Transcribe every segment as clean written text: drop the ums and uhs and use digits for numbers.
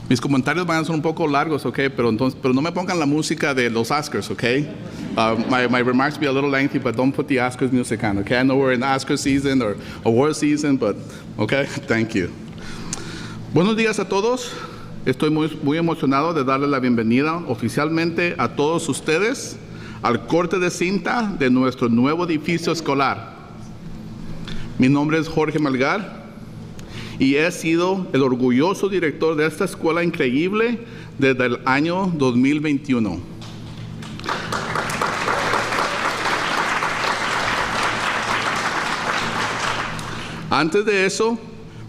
Mis comentarios van a ser un poco largos, ¿ok? Pero no me pongan la música de los Oscars, ¿ok? My remarks will be a little lengthy, but don't put the Oscars music on, ¿ok? I know we're in Oscar season or award season, but, ¿ok? Thank you. Buenos días a todos. Estoy muy emocionado de darle la bienvenida oficialmente a todos ustedes al corte de cinta de nuestro nuevo edificio escolar. Mi nombre es Jorge Melgar y he sido el orgulloso director de esta escuela increíble desde el año 2021. Antes de eso,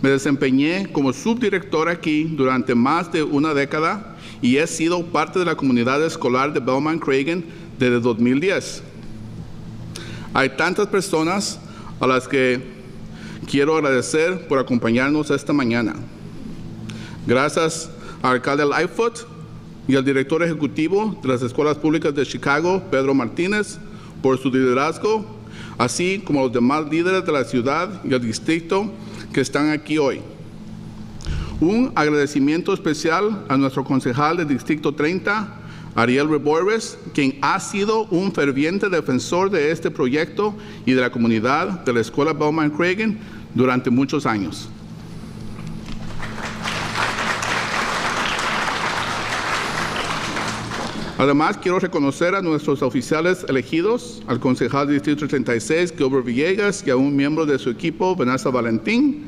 me desempeñé como subdirector aquí durante más de una década y he sido parte de la comunidad escolar de Belmont Cragin desde 2010. Hay tantas personas a las que quiero agradecer por acompañarnos esta mañana. Gracias al alcalde Lightfoot y al director ejecutivo de las escuelas públicas de Chicago, Pedro Martinez, por su liderazgo, así como a los demás líderes de la ciudad y el distrito que están aquí hoy. Un agradecimiento especial a nuestro concejal del Distrito 30, Ariel Reborges, quien ha sido un ferviente defensor de este proyecto y de la comunidad de la escuela Belmont Cragin durante muchos años. Además, quiero reconocer a nuestros oficiales elegidos, al concejal del Distrito 36, Gilbert Villegas, y a un miembro de su equipo, Vanessa Valentín,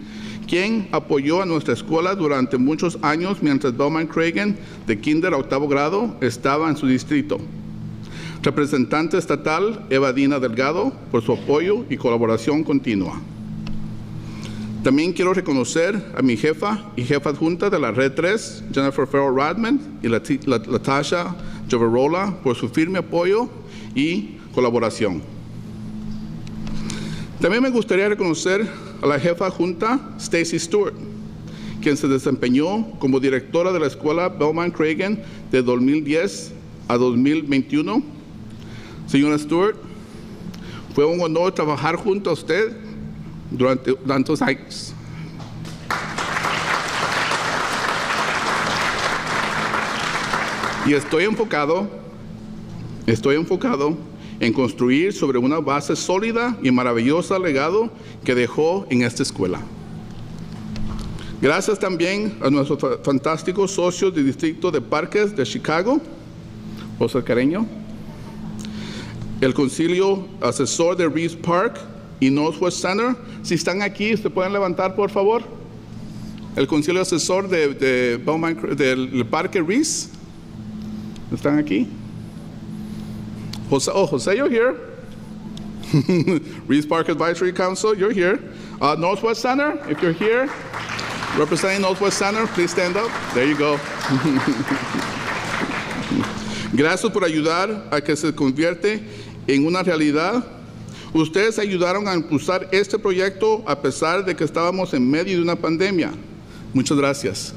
quien apoyó a nuestra escuela durante muchos años mientras Belmont Cragin, de kinder a octavo grado, estaba en su distrito. Representante estatal, Eva Dina Delgado, por su apoyo y colaboración continua. También quiero reconocer a mi jefa y jefa adjunta de la Red 3, Jennifer Farrell Radman, y Latasha Joverola, por su firme apoyo y colaboración. También me gustaría reconocer a la jefa adjunta, Stacy Stewart, quien se desempeñó como directora de la escuela Belmont Cragin de 2010 a 2021. Señora Stewart, fue un honor trabajar junto a usted durante tantos años. Y estoy enfocado en construir sobre una base sólida y maravillosa legado que dejó en esta escuela. Gracias también a nuestros fantásticos socios del Distrito de Parques de Chicago, José Careño, el Concilio Asesor de Reese Park y Northwest Center. Si están aquí, ¿se pueden levantar, por favor? El Concilio Asesor del Parque Reese. ¿Están aquí? Jose, you're here. Reese Park Advisory Council, you're here. Northwest Center, if you're here, representing Northwest Center, please stand up. There you go. Gracias por ayudar a que se convierte en una realidad. Ustedes ayudaron a impulsar este proyecto a pesar de que estábamos en medio de una pandemia. Muchas gracias.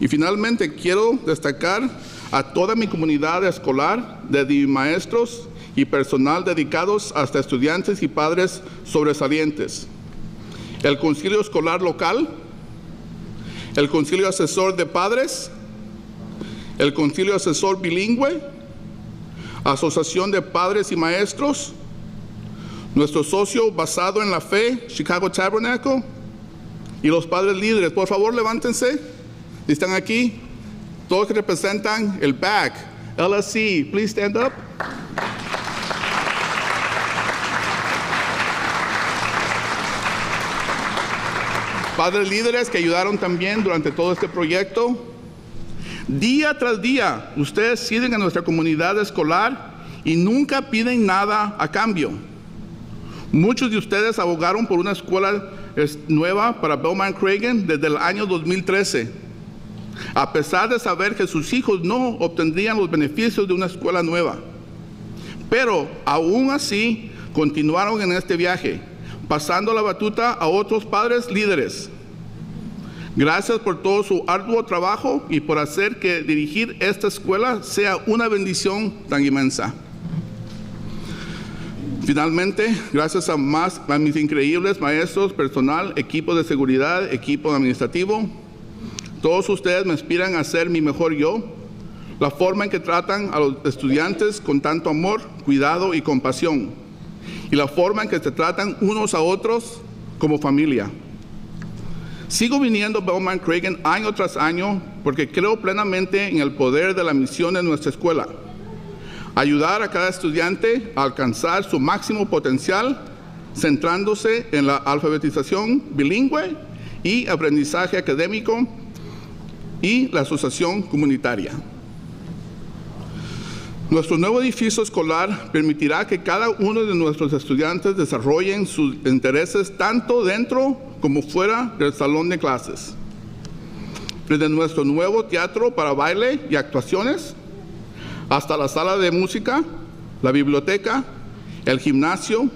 Y finalmente quiero destacar a toda mi comunidad escolar, desde maestros y personal dedicados hasta estudiantes y padres sobresalientes. El Concilio Escolar Local, el Concilio Asesor de Padres, el Concilio Asesor Bilingüe, Asociación de Padres y Maestros, nuestro socio basado en la fe, Chicago Tabernacle, y los padres líderes. Por favor, levántense. ¿Están aquí? Todos que representan el BAC, LSC, please stand up. Padres líderes que ayudaron también durante todo este proyecto. Día tras día, ustedes sirven a nuestra comunidad escolar y nunca piden nada a cambio. Muchos de ustedes abogaron por una escuela nueva para Belmont Cragin desde el año 2013. A pesar de saber que sus hijos no obtendrían los beneficios de una escuela nueva. Pero aún así continuaron en este viaje, pasando la batuta a otros padres líderes. Gracias por todo su arduo trabajo y por hacer que dirigir esta escuela sea una bendición tan inmensa. Finalmente, gracias a mis increíbles maestros, personal, equipo de seguridad, equipo administrativo, Todos ustedes me inspiran a ser mi mejor yo. La forma en que tratan a los estudiantes con tanto amor, cuidado y compasión. Y la forma en que se tratan unos a otros como familia. Sigo viniendo a Belmont Cragin año tras año porque creo plenamente en el poder de la misión de nuestra escuela. Ayudar a cada estudiante a alcanzar su máximo potencial, centrándose en la alfabetización bilingüe y aprendizaje académico y la asociación comunitaria. Nuestro nuevo edificio escolar permitirá que cada uno de nuestros estudiantes desarrollen sus intereses tanto dentro como fuera del salón de clases. Desde nuestro nuevo teatro para baile y actuaciones, hasta la sala de música, la biblioteca, el gimnasio,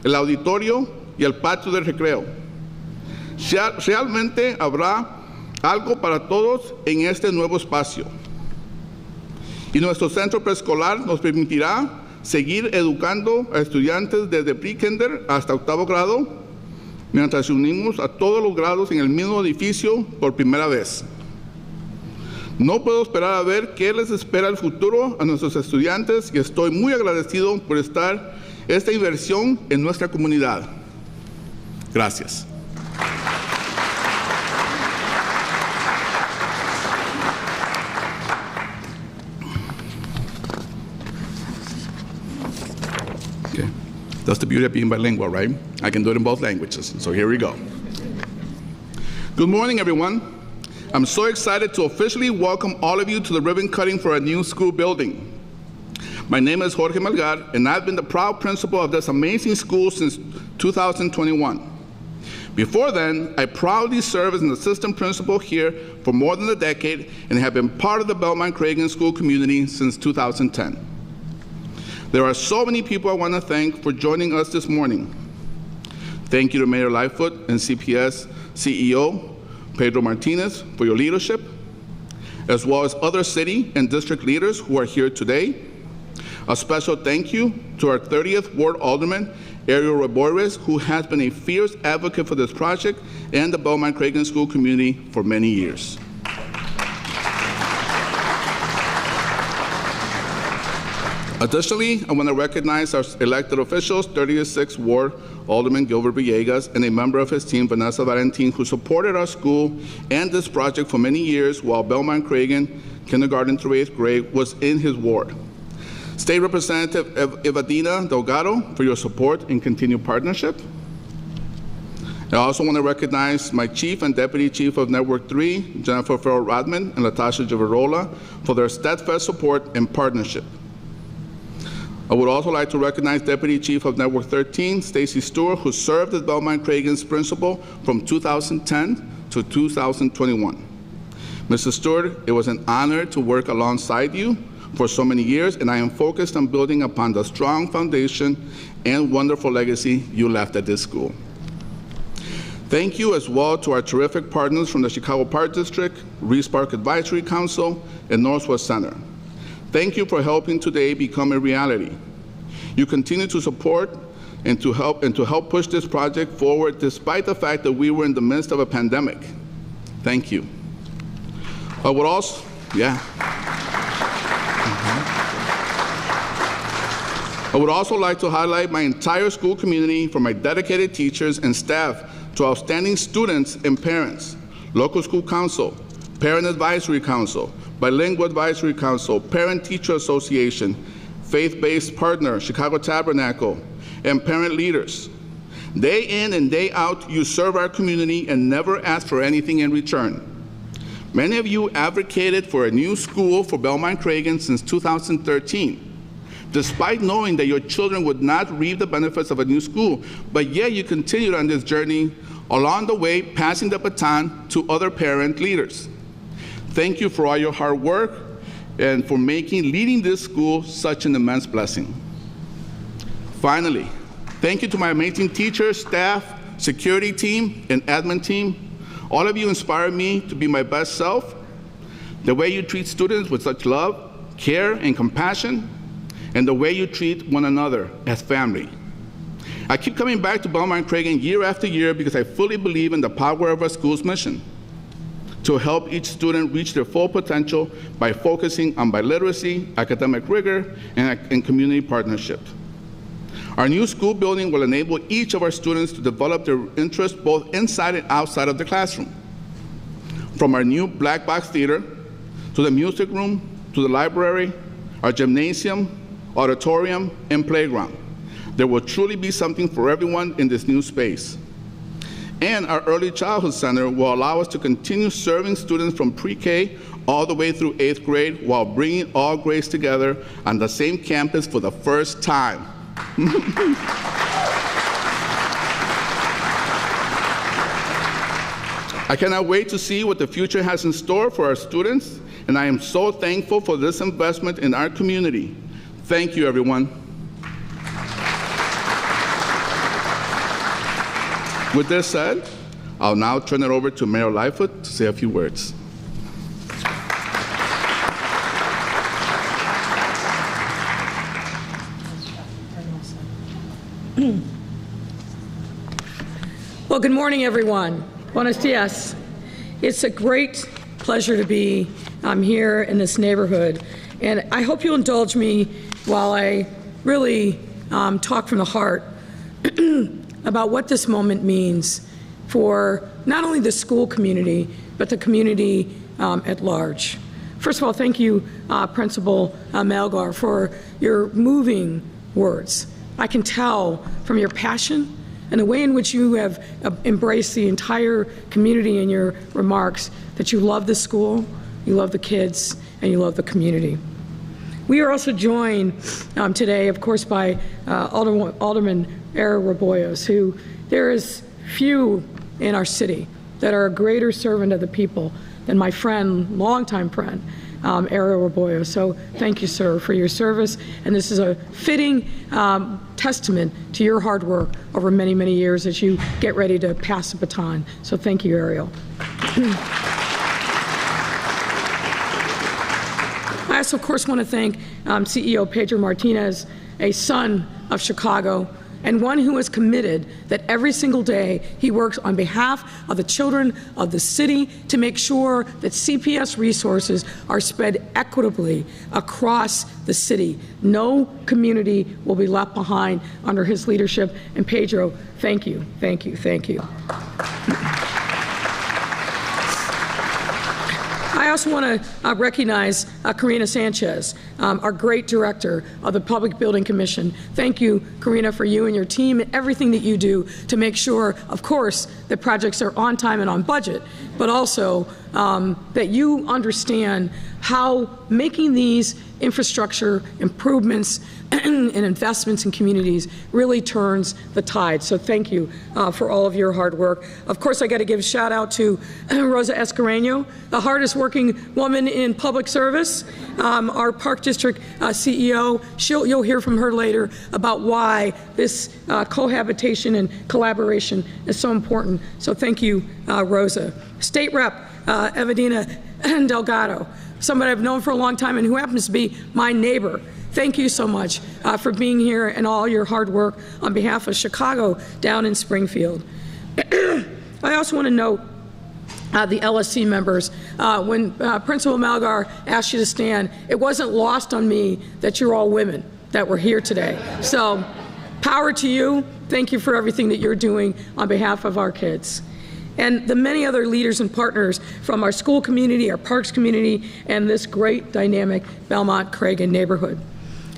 el auditorio y el patio de recreo. Realmente habrá algo para todos en este nuevo espacio. Y nuestro centro preescolar nos permitirá seguir educando a estudiantes desde pre-kinder hasta octavo grado, mientras unimos a todos los grados en el mismo edificio por primera vez. No puedo esperar a ver qué les espera el futuro a nuestros estudiantes y estoy muy agradecido por esta inversión en nuestra comunidad. Gracias. Okay. That's the beauty of being bilingual, right? I can do it in both languages. So here we go. Good morning, everyone. I'm so excited to officially welcome all of you to the ribbon cutting for our new school building. My name is Jorge Melgar, and I've been the proud principal of this amazing school since 2021. Before then, I proudly served as an assistant principal here for more than a decade and have been part of the Belmont Cragin school community since 2010. There are so many people I want to thank for joining us this morning. Thank you to Mayor Lightfoot and CPS CEO Pedro Martinez for your leadership, as well as other city and district leaders who are here today. A special thank you to our 30th Ward Alderman, Ariel Roboires, who has been a fierce advocate for this project and the Belmont Cragin school community for many years. Additionally, I want to recognize our elected officials, 36th Ward Alderman Gilbert Villegas, and a member of his team, Vanessa Valentin, who supported our school and this project for many years while Belmont Cragin, kindergarten through 8th grade, was in his ward. State Representative Evadina Delgado for your support and continued partnership. I also want to recognize my Chief and Deputy Chief of Network 3, Jennifer Farrell-Radman and Latasha Givarola, for their steadfast support and partnership. I would also like to recognize Deputy Chief of Network 13, Stacy Stewart, who served as Belmont Cragin's principal from 2010 to 2021. Mrs. Stewart, it was an honor to work alongside you for so many years, and I am focused on building upon the strong foundation and wonderful legacy you left at this school. Thank you as well to our terrific partners from the Chicago Park District, Reese Park Advisory Council, and Northwest Center. Thank you for helping today become a reality. You continue to support and to help push this project forward despite the fact that we were in the midst of a pandemic. Thank you. I would also, I would also like to highlight my entire school community, from my dedicated teachers and staff to outstanding students and parents, local school council, parent advisory council, bilingual advisory council, parent-teacher association, faith-based partner, Chicago Tabernacle, and parent leaders. Day in and day out, you serve our community and never ask for anything in return. Many of you advocated for a new school for Belmont Cragin since 2013, despite knowing that your children would not reap the benefits of a new school, but yet you continued on this journey, along the way passing the baton to other parent leaders. Thank you for all your hard work and for leading this school such an immense blessing. Finally, thank you to my amazing teachers, staff, security team, and admin team. All of you inspire me to be my best self. The way you treat students with such love, care, and compassion, and the way you treat one another as family. I keep coming back to Belmont Cragin year after year because I fully believe in the power of our school's mission. to help each student reach their full potential by focusing on biliteracy, academic rigor, and community partnership. Our new school building will enable each of our students to develop their interests both inside and outside of the classroom. From our new black box theater, to the music room, to the library, our gymnasium, auditorium, and playground. There will truly be something for everyone in this new space. And our early childhood center will allow us to continue serving students from pre-K all the way through 8th grade while bringing all grades together on the same campus for the first time. I cannot wait to see what the future has in store for our students, and I am so thankful for this investment in our community. Thank you, everyone. With this said, I'll now turn it over to Mayor Lightfoot to say a few words. Well, good morning, everyone. Buenos dias. It's a great pleasure to be here in this neighborhood, and I hope you'll indulge me while I really talk from the heart about what this moment means for not only the school community, but the community at large. First of all, thank you, Principal Melgar, for your moving words. I can tell from your passion and the way in which you have embraced the entire community in your remarks that you love the school, you love the kids, and you love the community. We are also joined today, of course, by Alderman Rebollos, who there is few in our city that are a greater servant of the people than my friend, longtime friend, Rebollos. So thank you, sir, for your service. And this is a fitting testament to your hard work over many, many years as you get ready to pass the baton. So thank you, Ariel. I also, of course, want to thank CEO Pedro Martinez, a son of Chicago, and one who is committed that every single day he works on behalf of the children of the city to make sure that CPS resources are spread equitably across the city. No community will be left behind under his leadership. And Pedro, thank you, thank you, thank you. I also want to recognize Karina Sanchez, our great director of the Public Building Commission. Thank you, Karina, for you and your team and everything that you do to make sure, of course, that projects are on time and on budget, but also that you understand how making these infrastructure improvements and investments in communities really turns the tide. So thank you for all of your hard work. Of course, I got to give a shout out to Rosa Escareno, the hardest working woman in public service, our Park District CEO. You'll hear from her later about why this cohabitation and collaboration is so important. So thank you, Rosa. State Rep Evedina Delgado, somebody I've known for a long time and who happens to be my neighbor. Thank you so much for being here and all your hard work on behalf of Chicago down in Springfield. I also want to note the LSC members. When Principal Melgar asked you to stand, it wasn't lost on me that you're all women that were here today. So power to you. Thank you for everything that you're doing on behalf of our kids. And the many other leaders and partners from our school community, our parks community, and this great dynamic Belmont Cragin neighborhood.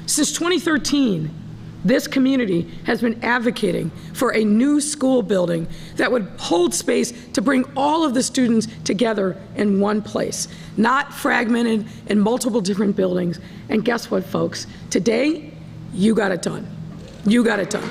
Since 2013, this community has been advocating for a new school building that would hold space to bring all of the students together in one place, not fragmented in multiple different buildings. And guess what, folks? Today, you got it done. You got it done.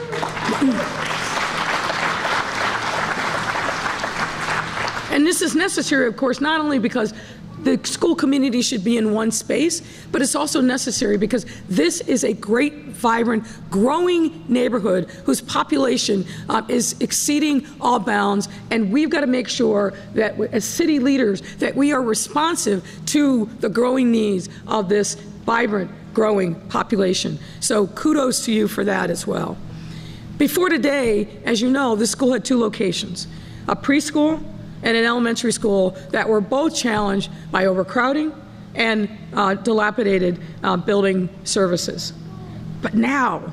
And this is necessary, of course, not only because the school community should be in one space, but it's also necessary because this is a great, vibrant, growing neighborhood whose population is exceeding all bounds, and we've got to make sure that as city leaders that we are responsive to the growing needs of this vibrant, growing population. So kudos to you for that as well. Before today, as you know, this school had two locations, a preschool and an elementary school that were both challenged by overcrowding and dilapidated building services. But now,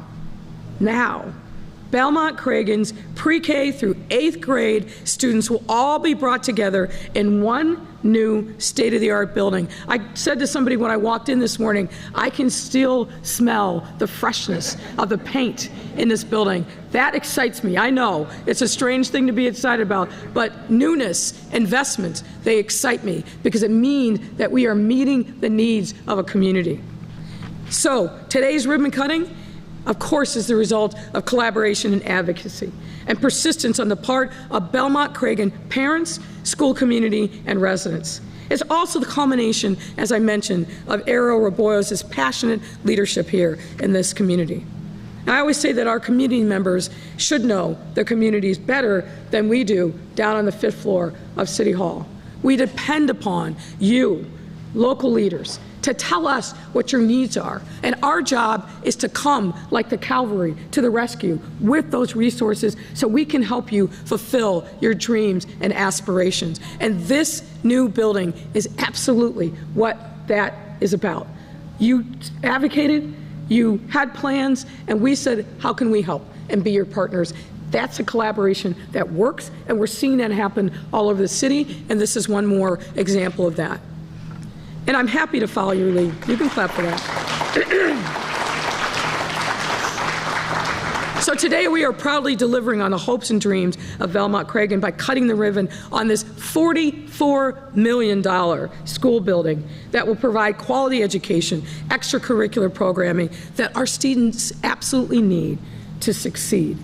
Belmont Cragin's pre-K through 8th grade students will all be brought together in one new state-of-the-art building. I said to somebody when I walked in this morning, I can still smell the freshness of the paint in this building. That excites me. I know it's a strange thing to be excited about, but newness, investments, they excite me because it means that we are meeting the needs of a community. So today's ribbon cutting, of course, is the result of collaboration and advocacy and persistence on the part of Belmont Cragin parents, school community, and residents. It's also the culmination, as I mentioned, of Arrow Raboyos' passionate leadership here in this community. And I always say that our community members should know their communities better than we do down on the 5th floor of City Hall. We depend upon you, local leaders, to tell us what your needs are. And our job is to come like the cavalry to the rescue with those resources so we can help you fulfill your dreams and aspirations. And this new building is absolutely what that is about. You advocated, you had plans, and we said, how can we help and be your partners? That's a collaboration that works, and we're seeing that happen all over the city, and this is one more example of that. And I'm happy to follow your lead. You can clap for that. So today we are proudly delivering on the hopes and dreams of Belmont Cragin by cutting the ribbon on this $44 million school building that will provide quality education, extracurricular programming that our students absolutely need to succeed,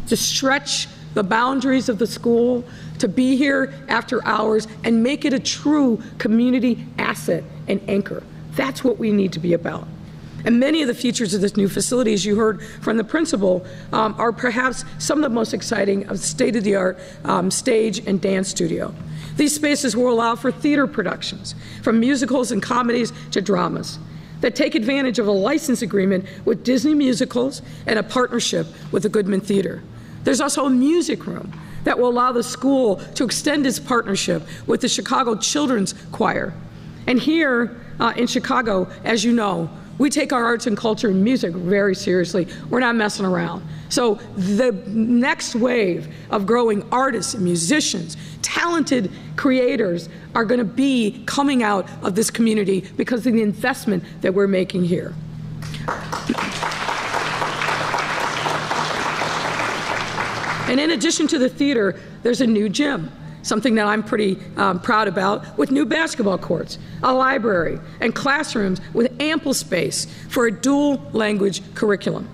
to stretch the boundaries of the school, to be here after hours and make it a true community asset and anchor. That's what we need to be about. And many of the features of this new facility, as you heard from the principal, are perhaps some of the most exciting of state-of-the-art stage and dance studio. These spaces will allow for theater productions, from musicals and comedies to dramas, that take advantage of a license agreement with Disney Musicals and a partnership with the Goodman Theater. There's also a music room that will allow the school to extend its partnership with the Chicago Children's Choir. And here in Chicago, as you know, we take our arts and culture and music very seriously. We're not messing around. So the next wave of growing artists and musicians, talented creators are going to be coming out of this community because of the investment that we're making here. And in addition to the theater, there's a new gym, something that I'm pretty proud about, with new basketball courts, a library, and classrooms with ample space for a dual language curriculum.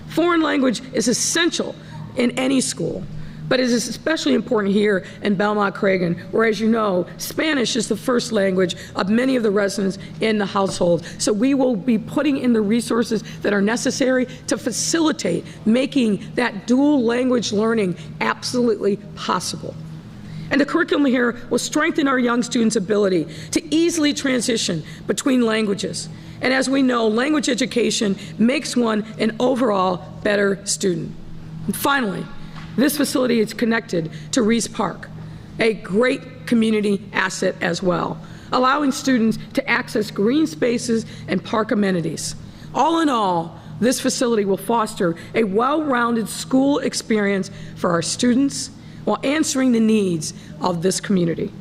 Foreign language is essential in any school, but it is especially important here in Belmont Cragin, where, as you know, Spanish is the first language of many of the residents in the household. So we will be putting in the resources that are necessary to facilitate making that dual language learning absolutely possible. And the curriculum here will strengthen our young students' ability to easily transition between languages. And as we know, language education makes one an overall better student. And finally, this facility is connected to Reese Park, a great community asset as well, allowing students to access green spaces and park amenities. All in all, this facility will foster a well-rounded school experience for our students while answering the needs of this community.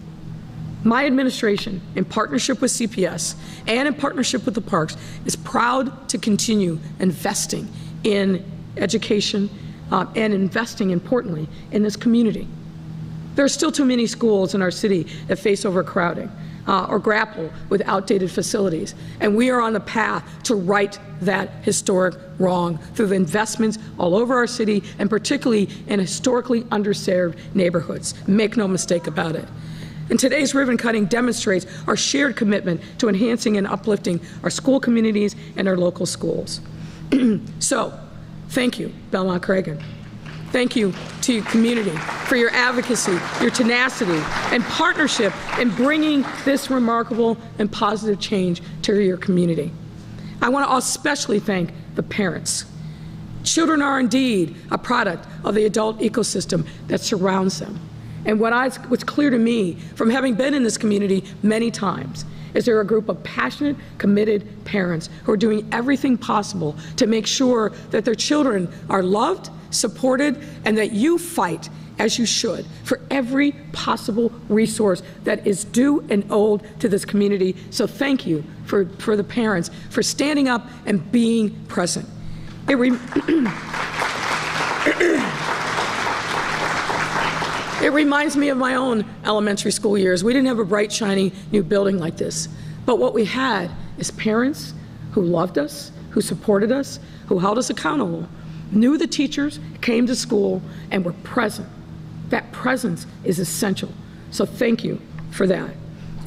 My administration, in partnership with CPS and in partnership with the parks, is proud to continue investing in education and investing, importantly, in this community. There are still too many schools in our city that face overcrowding or grapple with outdated facilities, and we are on the path to right that historic wrong through the investments all over our city, and particularly in historically underserved neighborhoods. Make no mistake about it. And today's ribbon cutting demonstrates our shared commitment to enhancing and uplifting our school communities and our local schools. So, thank you, Belmont Cragin. Thank you to your community for your advocacy, your tenacity, and partnership in bringing this remarkable and positive change to your community. I want to especially thank the parents. Children are indeed a product of the adult ecosystem that surrounds them. And what's clear to me from having been in this community many times is there are a group of passionate, committed parents who are doing everything possible to make sure that their children are loved, supported, and that you fight, as you should, for every possible resource that is due and owed to this community. So thank you for the parents for standing up and being present. It reminds me of my own elementary school years. We didn't have a bright, shiny new building like this. But what we had is parents who loved us, who supported us, who held us accountable, knew the teachers, came to school, and were present. That presence is essential. So thank you for that.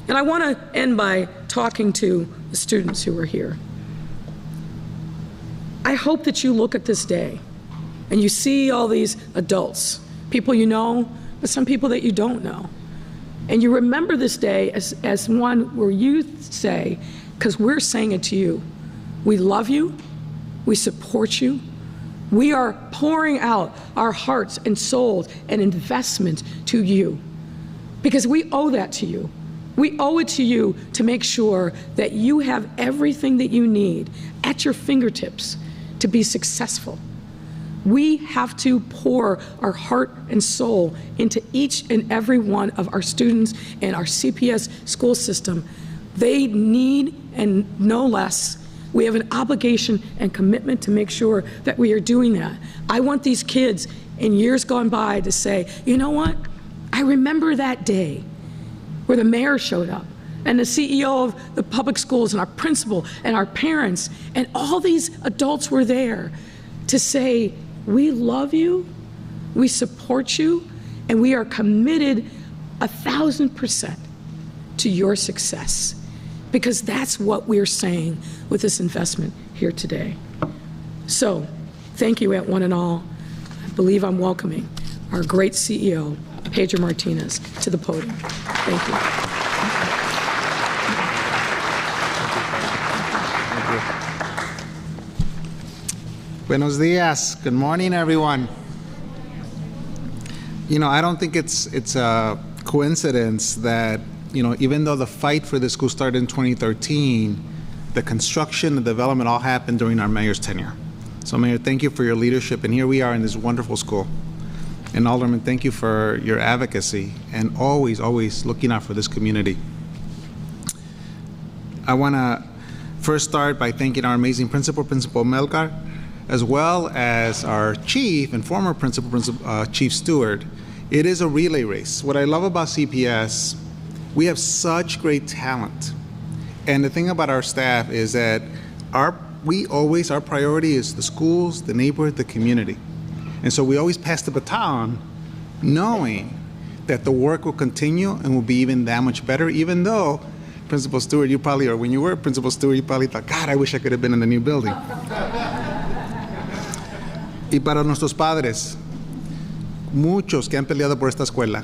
And I want to end by talking to the students who are here. I hope that you look at this day and you see all these adults, people you know, but some people that you don't know. And you remember this day as one where you say, because we're saying it to you, we love you, we support you, we are pouring out our hearts and souls and investment to you, because we owe that to you. We owe it to you to make sure that you have everything that you need at your fingertips to be successful. We have to pour our heart and soul into each and every one of our students in our CPS school system. They need, and no less, we have an obligation and commitment to make sure that we are doing that. I want these kids in years gone by to say, you know what? I remember that day where the mayor showed up and the CEO of the public schools and our principal and our parents and all these adults were there to say, we love you, we support you, and we are committed 1,000% to your success, because that's what we're saying with this investment here today. So thank you at one and all. I believe I'm welcoming our great CEO, Pedro Martinez, to the podium. Thank you. Buenos dias. Good morning, everyone. You know, I don't think it's a coincidence that, you know, even though the fight for the school started in 2013, the construction and development all happened during our mayor's tenure. So, Mayor, thank you for your leadership, and here we are in this wonderful school. And Alderman, thank you for your advocacy and always, always looking out for this community. I want to first start by thanking our amazing Principal Melgar, as well as our chief and former Chief Stewart. It is a relay race. What I love about CPS, we have such great talent. And the thing about our staff is that our priority is the schools, the neighborhood, the community. And so we always pass the baton knowing that the work will continue and will be even that much better, even though Principal Stewart, you probably, or when you were Principal Stewart, you probably thought, God, I wish I could have been in the new building. Y para nuestros padres, muchos que han peleado por esta escuela,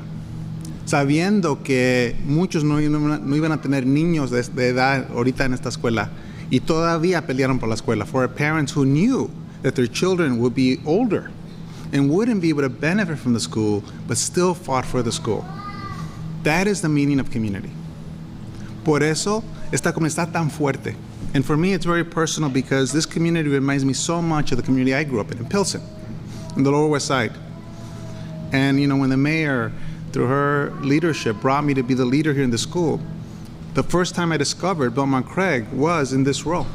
sabiendo que muchos no iban a tener niños de edad ahorita en esta escuela, y todavía pelearon por la escuela. For our parents who knew that their children would be older and wouldn't be able to benefit from the school, but still fought for the school. That is the meaning of community. Por eso, esta comunidad está tan fuerte. And for me, it's very personal because this community reminds me so much of the community I grew up in Pilsen, in the Lower West Side. And, you know, when the mayor, through her leadership, brought me to be the leader here in the school, the first time I discovered Belmont Cragin was in this role.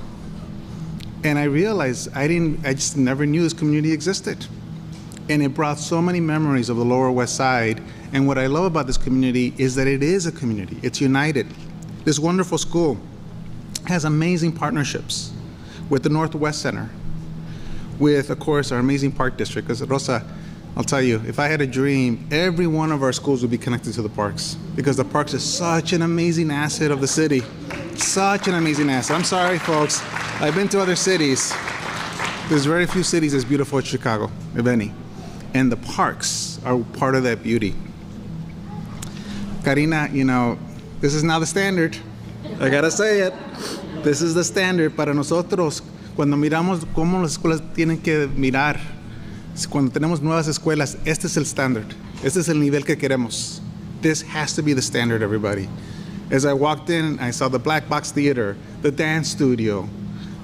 And I realized I just never knew this community existed. And it brought so many memories of the Lower West Side. And what I love about this community is that it is a community. It's united. This wonderful school has amazing partnerships with the Northwest Center, with, of course, our amazing park district. Because, Rosa, I'll tell you, if I had a dream, every one of our schools would be connected to the parks, because the parks is such an amazing asset of the city. Such an amazing asset. I'm sorry, folks. I've been to other cities. There's very few cities as beautiful as Chicago, if any. And the parks are part of that beauty. Karina, you know, this is now the standard. I gotta say it. This is the standard para nosotros. Cuando miramos cómo las escuelas tienen que mirar, cuando tenemos nuevas escuelas, este es el standard. Este es el nivel que queremos. This has to be the standard, everybody. As I walked in, I saw the Black Box Theater, the dance studio,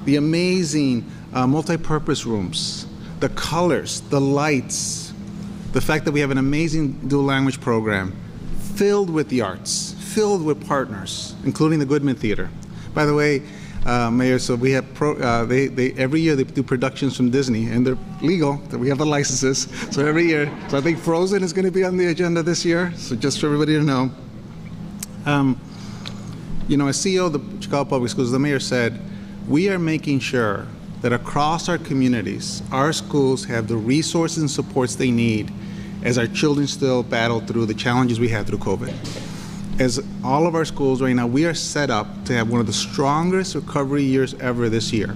the amazing multi-purpose rooms, the colors, the lights, the fact that we have an amazing dual language program filled with the arts, filled with partners, including the Goodman Theater. By the way, Mayor, so we have every year they do productions from Disney, and they're legal. We have the licenses, so every year. So I think Frozen is going to be on the agenda this year. So just for everybody to know, you know, as CEO of the Chicago Public Schools, the mayor said, we are making sure that across our communities, our schools have the resources and supports they need as our children still battle through the challenges we had through COVID. As all of our schools right now, we are set up to have one of the strongest recovery years ever this year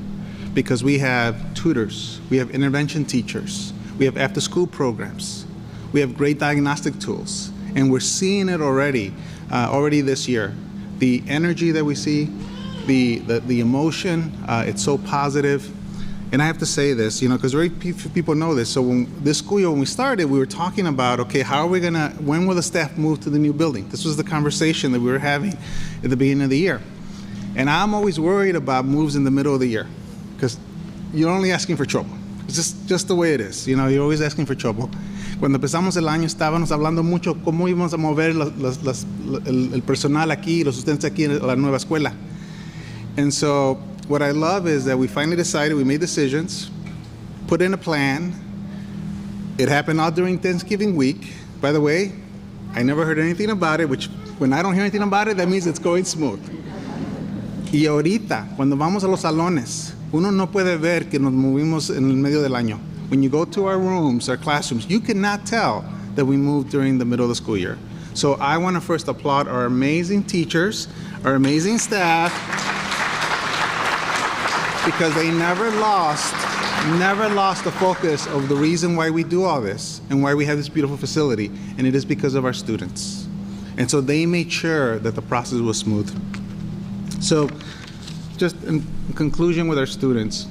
because we have tutors, we have intervention teachers, we have after-school programs, we have great diagnostic tools, and we're seeing it already this year. The energy that we see, the emotion, it's so positive. And I have to say this, you know, because very few people know this. So when this school year, when we started, we were talking about, okay, how are we gonna, when will the staff move to the new building? This was the conversation that we were having at the beginning of the year. And I'm always worried about moves in the middle of the year because you're only asking for trouble. It's just the way it is, you know, you're always asking for trouble. Cuando empezamos el año estábamos hablando mucho cómo íbamos a mover el personal aquí, los estudiantes aquí en la nueva escuela. And so what I love is that we finally decided, we made decisions, put in a plan. It happened all during Thanksgiving week. By the way, I never heard anything about it, which when I don't hear anything about it, that means it's going smooth. Y ahorita, cuando vamos a los salones, uno no puede ver que nos movimos en el medio del año. When you go to our rooms, our classrooms, you cannot tell that we moved during the middle of the school year. So I want to first applaud our amazing teachers, our amazing staff, because they never lost the focus of the reason why we do all this and why we have this beautiful facility, and it is because of our students. And so they made sure that the process was smooth. So just in conclusion with our students,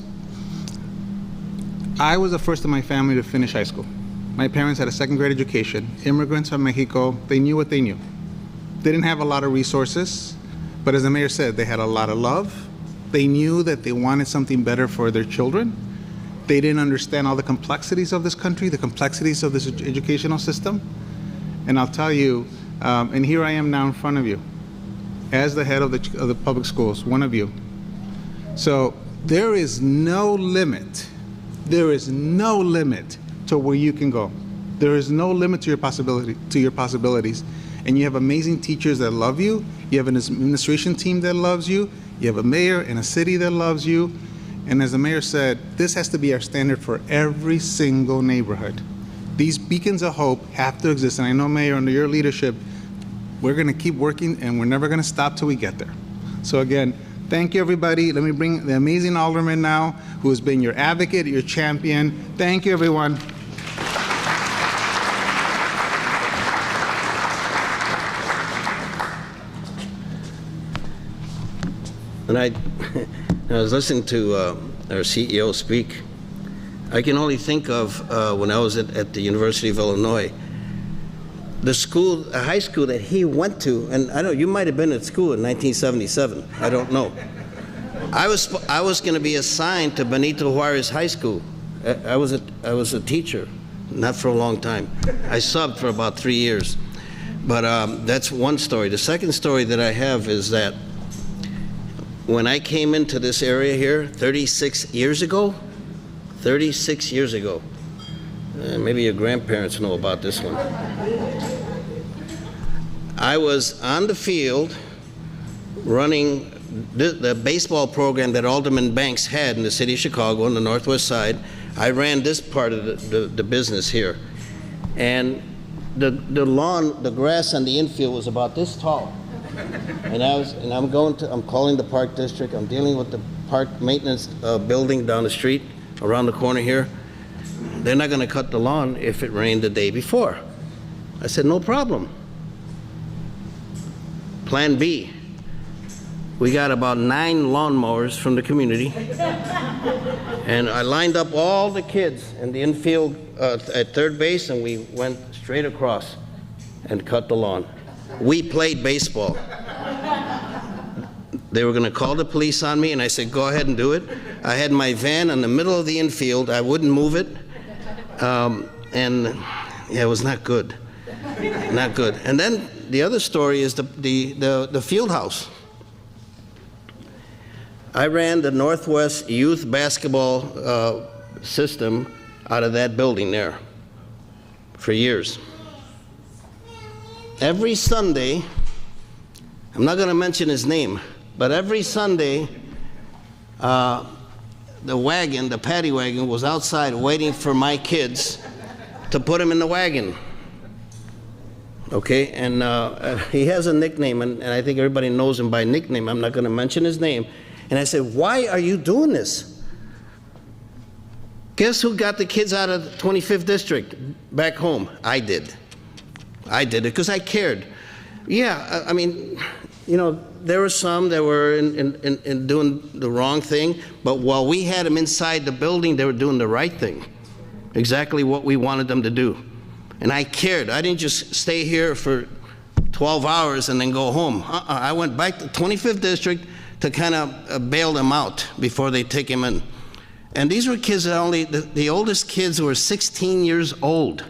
I was the first in my family to finish high school. My parents had a second grade education. Immigrants from Mexico, they knew what they knew. They didn't have a lot of resources, but as the mayor said, they had a lot of love. They knew that they wanted something better for their children. They didn't understand all the complexities of this country, the complexities of this educational system. And I'll tell you, and here I am now in front of you, as the head of the public schools, one of you. So there is no limit. There is no limit to where you can go. There is no limit to your possibilities. And you have amazing teachers that love you. You have an administration team that loves you. You have a mayor and a city that loves you. And as the mayor said, this has to be our standard for every single neighborhood. These beacons of hope have to exist. And I know, Mayor, under your leadership, we're going to keep working and we're never going to stop till we get there. So again, thank you, everybody. Let me bring the amazing alderman now, who has been your advocate, your champion. Thank you, everyone. And I was listening to our CEO speak. I can only think of when I was at the University of Illinois, the high school that he went to, and I don't know, you might have been at school in 1977, I don't know. I was going to be assigned to Benito Juarez High School. I was a teacher, not for a long time. I subbed for about 3 years. But that's one story. The second story that I have is that when I came into this area here 36 years ago, maybe your grandparents know about this one. I was on the field running the baseball program that Alderman Banks had in the city of Chicago on the northwest side. I ran this part of the business here. And the lawn, the grass on the infield was about this tall. And I'm calling the park district. I'm dealing with the park maintenance building down the street, around the corner here. They're not going to cut the lawn if it rained the day before. I said, no problem. Plan B. We got about 9 lawnmowers from the community. And I lined up all the kids in the infield at third base, and we went straight across and cut the lawn. We played baseball. They were going to call the police on me, and I said, go ahead and do it. I had my van in the middle of the infield. I wouldn't move it. And yeah, it was not good. Not good. And then the other story is the field house. I ran the Northwest youth basketball system out of that building there for years. Every Sunday, I'm not going to mention his name, but every Sunday, the paddy wagon was outside waiting for my kids to put him in the wagon. Okay, and he has a nickname, and I think everybody knows him by nickname. I'm not going to mention his name. And I said, why are you doing this? Guess who got the kids out of the 25th District back home? I did. I did it because I cared. Yeah, I mean, you know, there were some that were in doing the wrong thing, but while we had them inside the building, they were doing the right thing. Exactly what we wanted them to do. And I cared. I didn't just stay here for 12 hours and then go home. I went back to 25th District to kind of bail them out before they take him in. And these were kids that the oldest kids were 16 years old.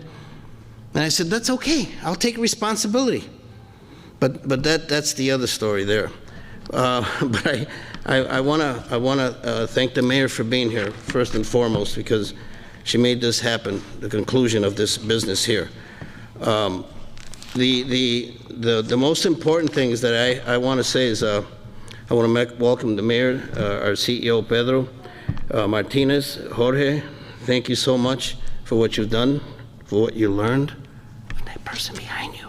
And I said, that's okay, I'll take responsibility. But that's the other story there. But I wanna thank the mayor for being here, first and foremost, because she made this happen, the conclusion of this business here. The most important things that I wanna say is, I want to welcome the mayor, our CEO, Pedro Martinez. Jorge, thank you so much for what you've done, for what you learned from that person behind you.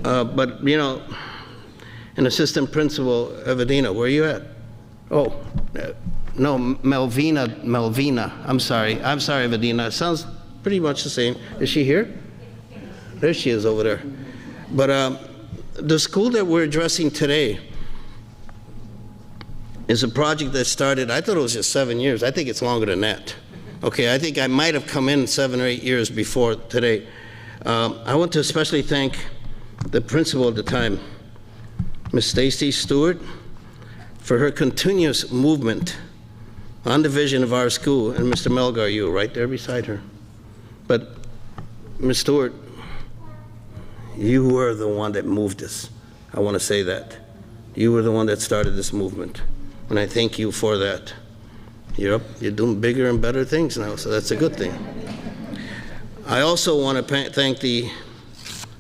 But, you know, an assistant principal, Evedina, where are you at? Oh, no, Melvina. I'm sorry, Evedina. It sounds pretty much the same. Is she here? There she is over there. But the school that we're addressing today is a project that started, I thought it was just 7 years. I think it's longer than that. Okay, I think I might have come in 7 or 8 years before today. I want to especially thank the principal at the time, Ms. Stacy Stewart, for her continuous movement on the vision of our school, and Mr. Melgar, you right there beside her. But Ms. Stewart, you were the one that moved us. I want to say that. You were the one that started this movement. And I thank you for that. You're doing bigger and better things now, so that's a good thing. I also want to thank the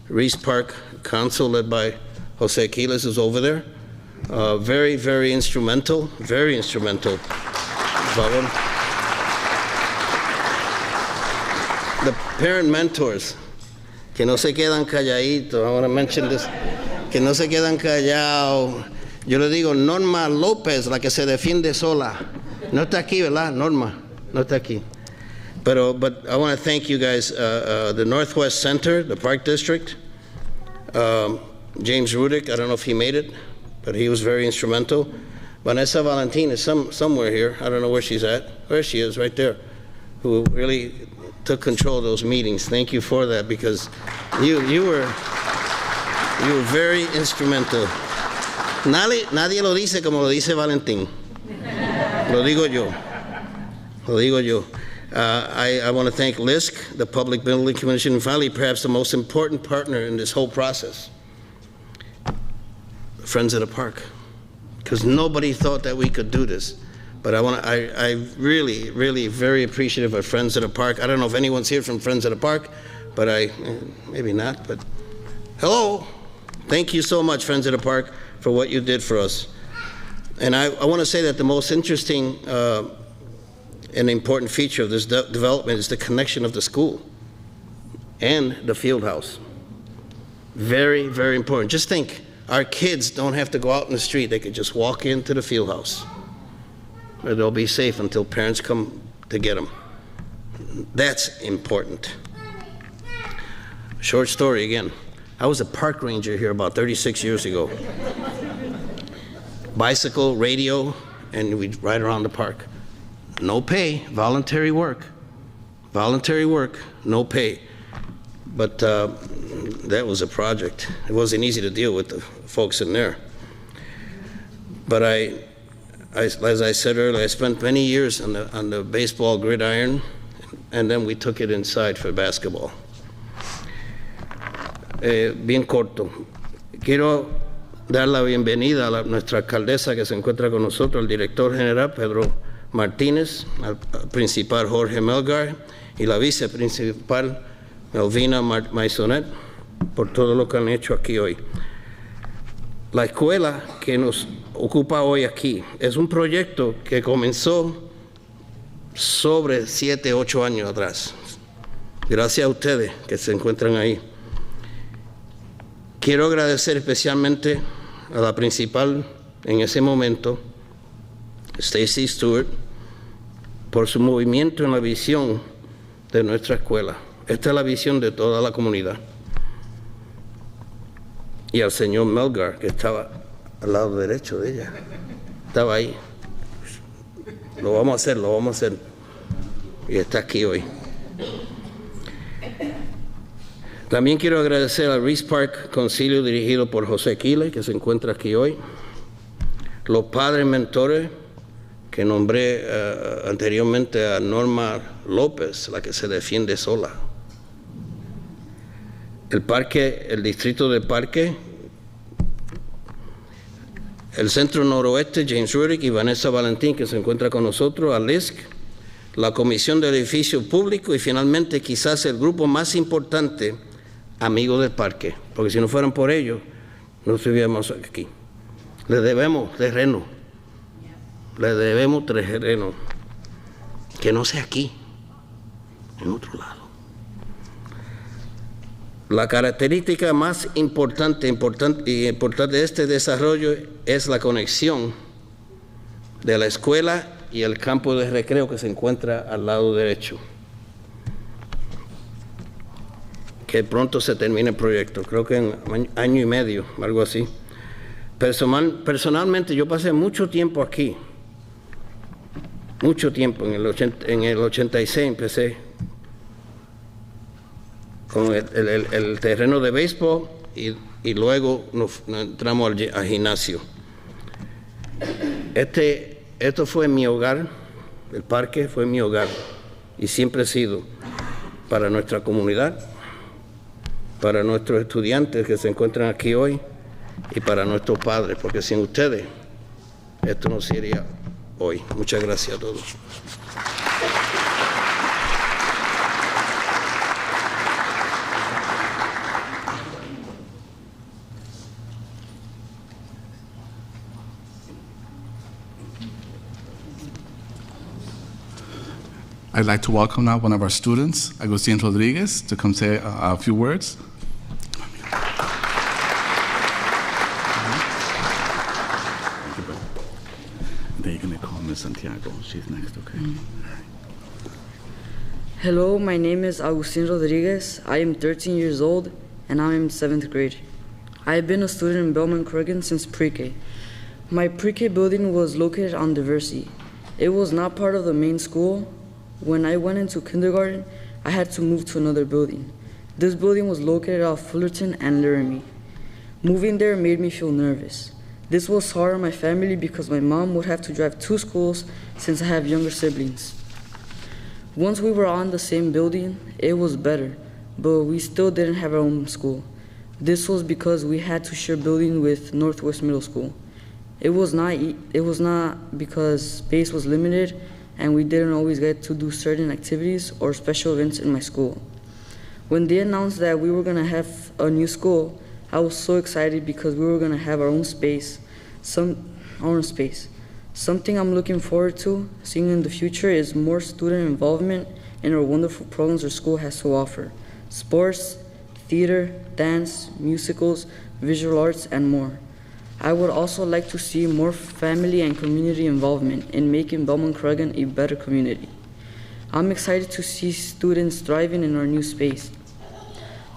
Reese Park Council led by Jose Aquiles, who's over there. Very, very instrumental, very instrumental. The parent mentors, que no se quedan calladitos, I want to mention this, que no se quedan callados. Yo le digo, Norma López, la que se defiende sola. No está aquí, ¿verdad? Norma, no está aquí. But I want to thank you guys, the Northwest Center, the Park District, James Rudick, I don't know if he made it, but he was very instrumental. Vanessa Valentin is somewhere here. I don't know where she's at. There she is, right there, who really took control of those meetings. Thank you for that, because you were very instrumental. Nadie lo dice como lo dice Valentín. Lo digo yo. Lo digo yo. I want to thank LISC, the Public Building Commission, and finally, perhaps the most important partner in this whole process, Friends of the Park, because nobody thought that we could do this. But I really, really very appreciative of Friends of the Park. I don't know if anyone's here from Friends of the Park, but maybe not, but hello. Thank you so much, Friends of the Park, for what you did for us. And I want to say that the most interesting and important feature of this development is the connection of the school and the field house. Very, very important. Just think, our kids don't have to go out in the street. They could just walk into the field house, where they'll be safe until parents come to get them. That's important. Short story again. I was a park ranger here about 36 years ago. bicycle, radio, and we'd ride around the park. No pay, voluntary work, no pay. But that was a project. It wasn't easy to deal with the folks in there. But as I said earlier, I spent many years on the baseball gridiron, and then we took it inside for basketball. Bien corto. Quiero dar la bienvenida a nuestra alcaldesa que se encuentra con nosotros, el director general Pedro Martinez, al principal Jorge Melgar y la viceprincipal Melvina Maisonet, por todo lo que han hecho aquí hoy. La escuela que nos ocupa hoy aquí es un proyecto que comenzó sobre 7, 8 años atrás. Gracias a ustedes que se encuentran ahí. Quiero agradecer especialmente a la principal en ese momento, Stacy Stewart, por su movimiento en la visión de nuestra escuela. Esta es la visión de toda la comunidad. Y al señor Melgar, que estaba al lado derecho de ella, estaba ahí. Lo vamos a hacer. Y está aquí hoy. También quiero agradecer al Reese Park Concilio dirigido por José Quile, que se encuentra aquí hoy. Los padres mentores que nombré anteriormente a Norma López, la que se defiende sola. El parque, el distrito de parque, el centro noroeste, James Rudick y Vanessa Valentín, que se encuentra con nosotros, a LISC, la Comisión de Edificios Públicos y finalmente quizás el grupo más importante, Amigos del Parque, porque si no fueran por ellos, no estuviéramos aquí. Les debemos terreno, que no sea aquí, en otro lado. La característica más importante de este desarrollo es la conexión de la escuela y el campo de recreo que se encuentra al lado derecho. Que pronto se termine el proyecto, creo que en año y medio, algo así. Personalmente yo pasé mucho tiempo aquí, en el 86 empecé con el terreno de béisbol y luego nos entramos al gimnasio. Esto fue mi hogar, el parque fue mi hogar y siempre ha sido para nuestra comunidad, para nuestros estudiantes que se encuentran aquí hoy y para nuestros padres, porque sin ustedes esto no sería hoy. Muchas gracias a todos. I'd like to welcome now one of our students, Agustin Rodriguez, to come say a few words. Then you're going to call Miss Santiago. She's next, okay? Hello, my name is Agustin Rodriguez. I am 13 years old, and I'm in 7th grade. I have been a student in Belmont Cragin since pre-K. My pre-K building was located on Diversity. It was not part of the main school. When I went into kindergarten, I had to move to another building. This building was located off Fullerton and Laramie. Moving there made me feel nervous. This was hard on my family because my mom would have to drive to schools since I have younger siblings. Once we were on the same building, it was better, but we still didn't have our own school. This was because we had to share building with Northwest Middle School. It was not because space was limited and we didn't always get to do certain activities or special events in my school. When they announced that we were gonna have a new school, I was so excited because we were gonna have our own space, our own space. Something I'm looking forward to seeing in the future is more student involvement in our wonderful programs our school has to offer. Sports, theater, dance, musicals, visual arts, and more. I would also like to see more family and community involvement in making Belmont Cragin a better community. I'm excited to see students thriving in our new space.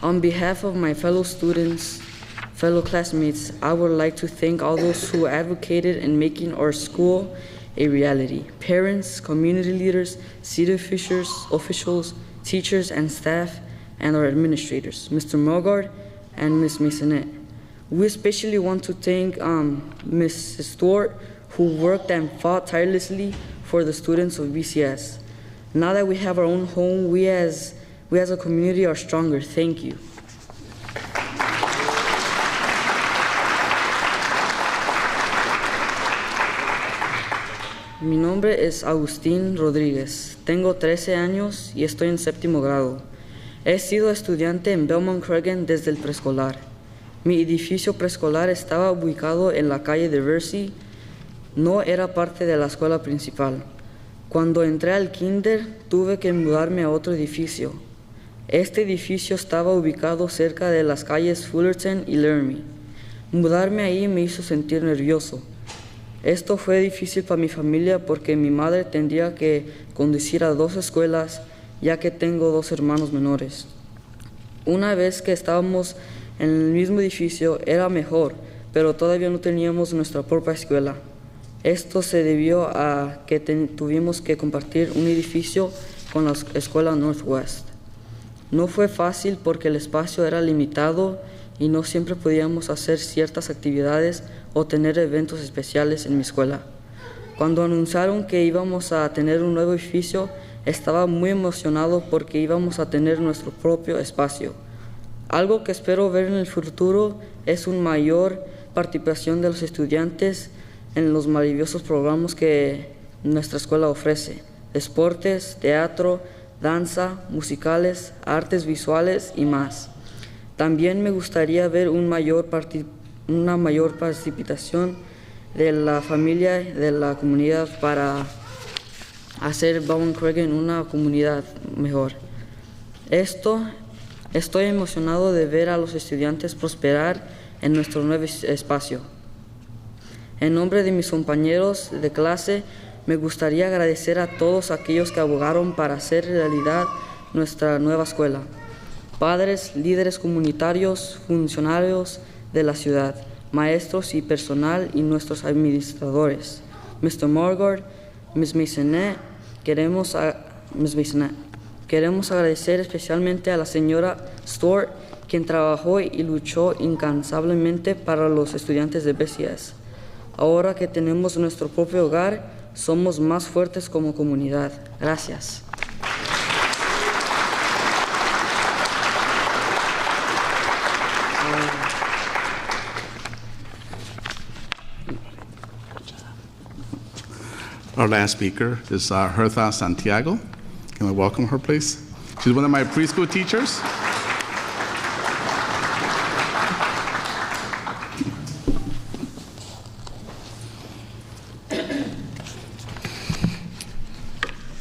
On behalf of my fellow students, Fellow classmates, I would like to thank all those who advocated in making our school a reality. Parents, community leaders, city officials, teachers and staff, and our administrators, Mr. Mogard and Ms. Masonette. We especially want to thank Ms. Stewart, who worked and fought tirelessly for the students of BCS. Now that we have our own home, we as a community are stronger. Thank you. Mi nombre es Agustín Rodríguez. Tengo 13 años y estoy en 7º grado. He sido estudiante en Belmont Cragin desde el preescolar. Mi edificio preescolar estaba ubicado en la calle de Versey. No era parte de la escuela principal. Cuando entré al kinder, tuve que mudarme a otro edificio. Este edificio estaba ubicado cerca de las calles Fullerton y Laramie. Mudarme ahí me hizo sentir nervioso. Esto fue difícil para mi familia porque mi madre tendría que conducir a 2 escuelas, ya que tengo 2 hermanos menores. Una vez que estábamos en el mismo edificio era mejor, pero todavía no teníamos nuestra propia escuela. Esto se debió a que tuvimos que compartir un edificio con la escuela Northwest. No fue fácil porque el espacio era limitado y no siempre podíamos hacer ciertas actividades o tener eventos especiales en mi escuela. Cuando anunciaron que íbamos a tener un nuevo edificio, estaba muy emocionado porque íbamos a tener nuestro propio espacio. Algo que espero ver en el futuro es una mayor participación de los estudiantes en los maravillosos programas que nuestra escuela ofrece: deportes, teatro, danza, musicales, artes visuales y más. También me gustaría ver una mayor participación de la familia, de la comunidad, para hacer Belmont Cragin una comunidad mejor. Estoy emocionado de ver a los estudiantes prosperar en nuestro nuevo espacio. En nombre de mis compañeros de clase, me gustaría agradecer a todos aquellos que abogaron para hacer realidad nuestra nueva escuela: padres, líderes comunitarios, funcionarios de la ciudad, maestros y personal y nuestros administradores. Mr. Morgard, Ms. Masonette, queremos agradecer especialmente a la señora Stewart, quien trabajó y luchó incansablemente para los estudiantes de BCS. Ahora que tenemos nuestro propio hogar, somos más fuertes como comunidad. Gracias. Our last speaker is Hertha Santiago. Can I welcome her, please? She's one of my preschool teachers.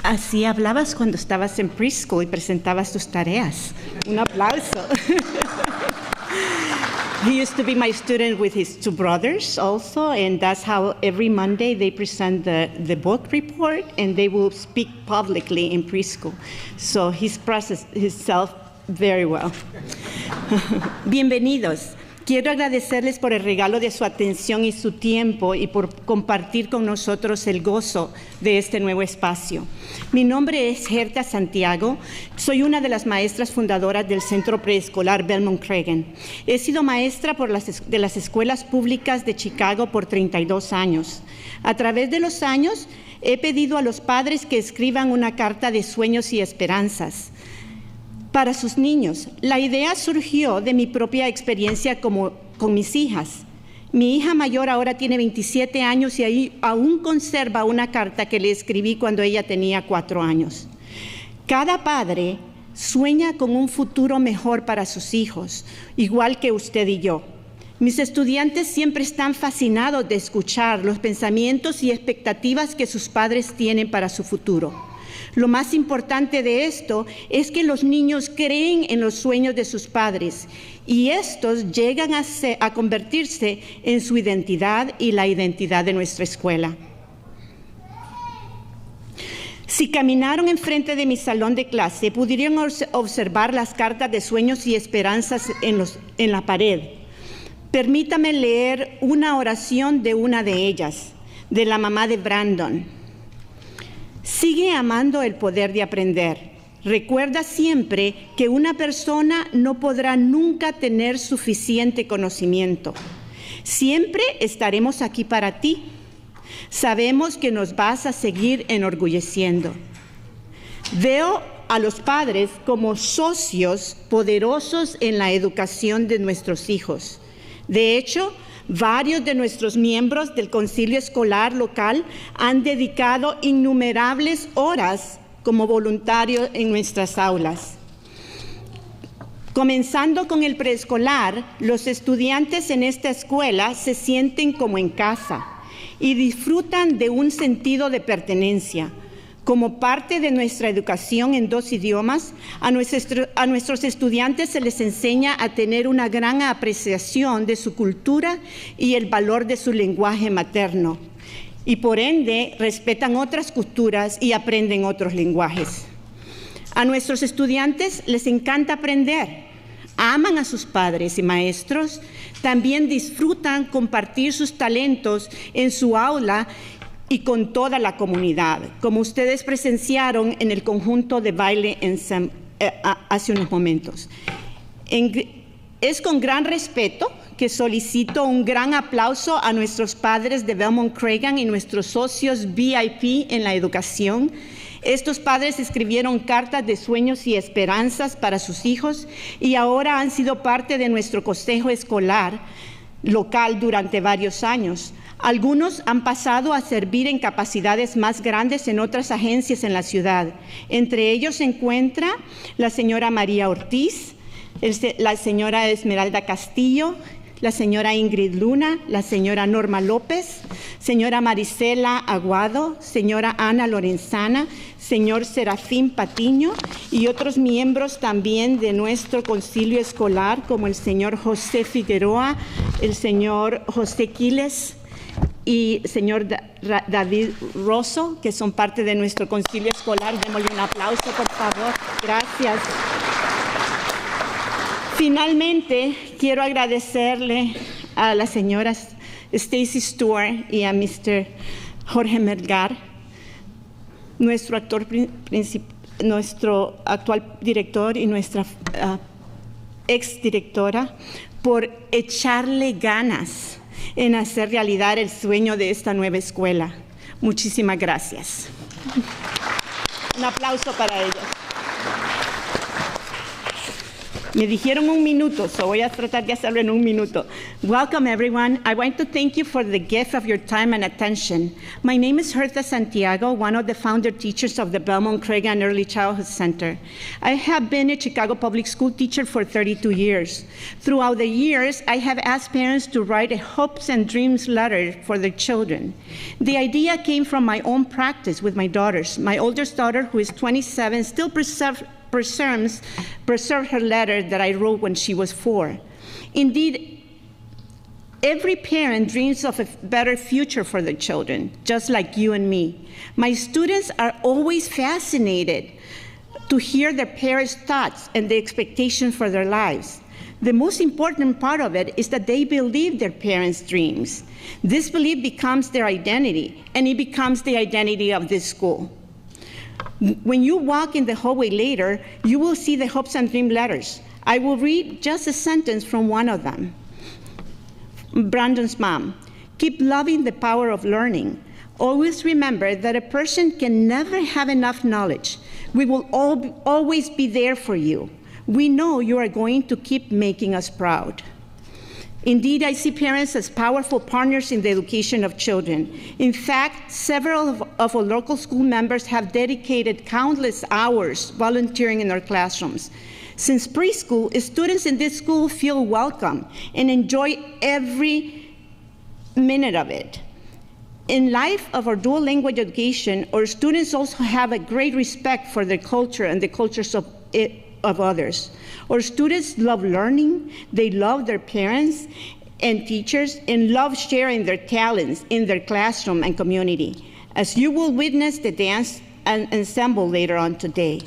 Así hablabas cuando estabas en preschool y presentabas tus tareas. Un aplauso. He used to be my student with his 2 brothers also, and that's how every Monday they present the book report, and they will speak publicly in preschool. So he's processed himself very well. Bienvenidos. Quiero agradecerles por el regalo de su atención y su tiempo y por compartir con nosotros el gozo de este nuevo espacio. Mi nombre es Hertha Santiago. Soy una de las maestras fundadoras del Centro Preescolar Belmont Cragin. He sido maestra de las escuelas públicas de Chicago por 32 años. A través de los años, he pedido a los padres que escriban una carta de sueños y esperanzas para sus niños. La idea surgió de mi propia experiencia con mis hijas. Mi hija mayor ahora tiene 27 años y aún conserva una carta que le escribí cuando ella tenía 4 años. Cada padre sueña con un futuro mejor para sus hijos, igual que usted y yo. Mis estudiantes siempre están fascinados de escuchar los pensamientos y expectativas que sus padres tienen para su futuro. Lo más importante de esto es que los niños creen en los sueños de sus padres y estos llegan a convertirse en su identidad y la identidad de nuestra escuela. Si caminaron enfrente de mi salón de clase, pudieron observar las cartas de sueños y esperanzas en la pared. Permítame leer una oración de una de ellas, de la mamá de Brandon. Sigue amando el poder de aprender. Recuerda siempre que una persona no podrá nunca tener suficiente conocimiento. Siempre estaremos aquí para ti. Sabemos que nos vas a seguir enorgulleciendo. Veo a los padres como socios poderosos en la educación de nuestros hijos. De hecho, varios de nuestros miembros del Concilio Escolar local han dedicado innumerables horas como voluntarios en nuestras aulas. Comenzando con el preescolar, los estudiantes en esta escuela se sienten como en casa y disfrutan de un sentido de pertenencia. Como parte de nuestra educación en 2 idiomas, a nuestros estudiantes se les enseña a tener una gran apreciación de su cultura y el valor de su lenguaje materno. Y por ende, respetan otras culturas y aprenden otros lenguajes. A nuestros estudiantes les encanta aprender. Aman a sus padres y maestros. También disfrutan compartir sus talentos en su aula y con toda la comunidad, como ustedes presenciaron en el conjunto de baile hace unos momentos. Es con gran respeto que solicito un gran aplauso a nuestros padres de Belmont Cragin y nuestros socios VIP en la educación. Estos padres escribieron cartas de sueños y esperanzas para sus hijos y ahora han sido parte de nuestro consejo escolar local durante varios años. Algunos han pasado a servir en capacidades más grandes en otras agencias en la ciudad. Entre ellos se encuentra la señora María Ortiz, la señora Esmeralda Castillo, la señora Ingrid Luna, la señora Norma López, señora Marisela Aguado, señora Ana Lorenzana, señor Serafín Patiño y otros miembros también de nuestro concilio escolar, como el señor José Figueroa, el señor José Quiles y señor David Rosso, que son parte de nuestro concilio escolar. Démosle un aplauso, por favor. Gracias. Finalmente, quiero agradecerle a las señoras Stacy Stewart y a Mr. Jorge Melgar, nuestro actual director y nuestra exdirectora, por echarle ganas en hacer realidad el sueño de esta nueva escuela. Muchísimas gracias. Un aplauso para ellos. Me dijeron 1 minuto, so voy a tratar de hacerlo en 1 minuto. Welcome, everyone. I want to thank you for the gift of your time and attention. My name is Hertha Santiago, one of the founder teachers of the Belmont Cragin Early Childhood Center. I have been a Chicago public school teacher for 32 years. Throughout the years, I have asked parents to write a hopes and dreams letter for their children. The idea came from my own practice with my daughters. My oldest daughter, who is 27, still preserved her letter that I wrote when she was 4. Indeed, every parent dreams of a better future for their children, just like you and me. My students are always fascinated to hear their parents' thoughts and the expectation for their lives. The most important part of it is that they believe their parents' dreams. This belief becomes their identity, and it becomes the identity of this school. When you walk in the hallway later, you will see the hopes and dream letters. I will read just a sentence from one of them. Brandon's mom: keep loving the power of learning. Always remember that a person can never have enough knowledge. We will always be there for you. We know you are going to keep making us proud. Indeed, I see parents as powerful partners in the education of children. In fact, several of our local school members have dedicated countless hours volunteering in our classrooms. Since preschool, students in this school feel welcome and enjoy every minute of it. In life of our dual language education, our students also have a great respect for their culture and the cultures of others. Our students love learning, they love their parents and teachers, and love sharing their talents in their classroom and community, as you will witness the dance ensemble later on today.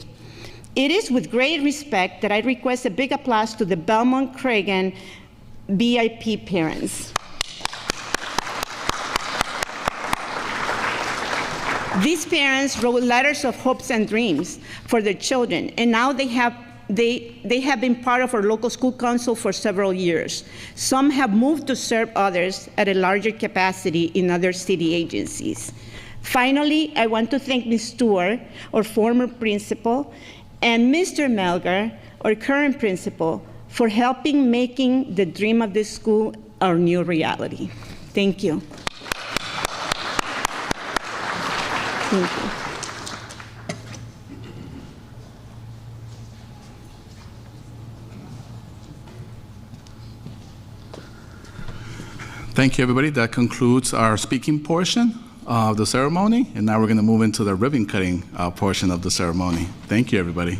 It is with great respect that I request a big applause to the Belmont Cragin VIP parents. These parents wrote letters of hopes and dreams for their children, and now they have been part of our local school council for several years. Some have moved to serve others at a larger capacity in other city agencies. Finally, I want to thank Ms. Stewart, our former principal, and Mr. Melgar, our current principal, for helping making the dream of this school our new reality. Thank you. Thank you. Thank you, everybody. That concludes our speaking portion of the ceremony. And now we're going to move into the ribbon cutting portion of the ceremony. Thank you, everybody.